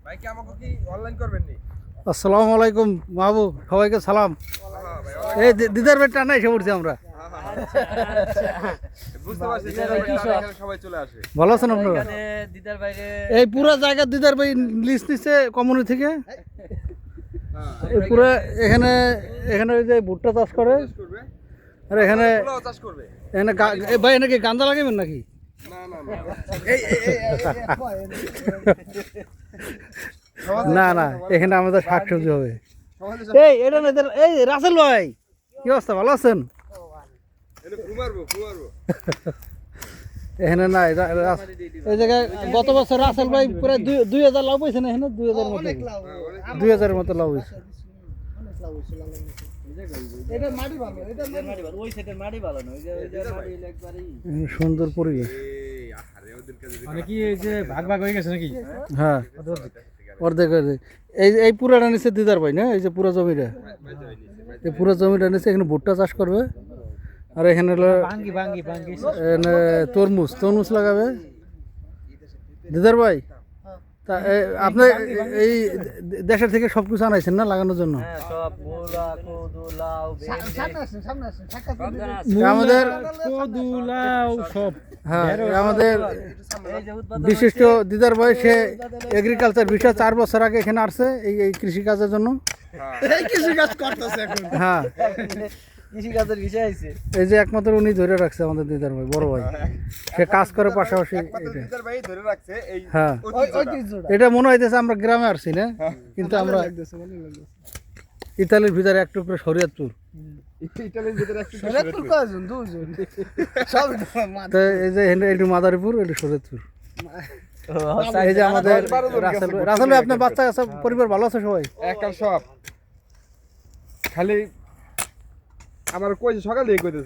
ভাই কি আমাকে কি অনলাইন করবেন নি? আসসালামু আলাইকুম মাহবুব, সবাইকে সালাম। এই দিদার বেটা না এসে পড়ছি আমরা। বুঝতে পারছি এখানে সবাই চলে আসে। ভালো আছেন আপনারা? দিদার বাইরে এই পুরো জায়গা দিদার ভাই লিস্ট নিচ্ছে কোম্পানি থেকে। এই পুরো এখানে এখানে ওই যে ভুট্টা চাষ করে, করবে আর এখানে পোলাও চাষ করবে। এখানে ভাই নাকি গাঁজা লাগাবেন নাকি? না না না না না, এখানে আমাদের শাকসবজি হবে। এই এটা না এই রাসেল ভাই, কি অবস্থা, ভালো আছেন? এটা ঘুমারবো এখানে না এই জায়গায় গত বছর রাসেল ভাই প্রায় 2000 লাভ হয়েছে না? এখানে 2000 মতো 2000 মতো লাভ হয়েছে। সুন্দর পরিবেশ। মানে কি এই যে ভাগ ভাগ হয়ে গেছে নাকি? হ্যাঁ, অর্ধেক অর্ধেক। এই পুরাটা নিচে দিদার ভাই না, এই যে পুরো জমিটা, এই পুরো জমিটা নিচে এখানে ভুট্টা চাষ করবে। আর এখানে হলো তরমুজ লাগাবে দিদার ভাই। তা আপনি এই দেশের থেকে সবকিছু আনাইছেন না লাগানোর জন্য? আমাদের হ্যাঁ, আমাদের বিশিষ্ট দিদার ভাই, সে এগ্রিকালচার বিষয়ে 4 বছর আগে এখানে আসছে এই কৃষিকাজের জন্য। হ্যাঁ, কৃষিকাজের বিষয় আছে। এই যে একমাত্র উনি ধরে রাখছে আমাদের দিদার ভাই, বড় ভাই। সে কাজ করে পাশাপাশি। দিদার ভাই ধরে রাখছে এই হ্যাঁ, ঐতিহ্যটা। এটা মনে হইতেছে আমরা গ্রামে আসছি না, কিন্তু আমরা ইতালির ভিতরে একটু করে শরীয়তপুর। ইটালির ভিতরে একটু তো এই যে একটু মাদারীপুর, একটু শরীয়তপুর। এই যে আমাদের রাসেল ভাই, আপনার বাচ্চা সব পরিবার ভালো আছে সবাই? একটা সব খালি আমার কইছে সকাল থেকে কইতেছে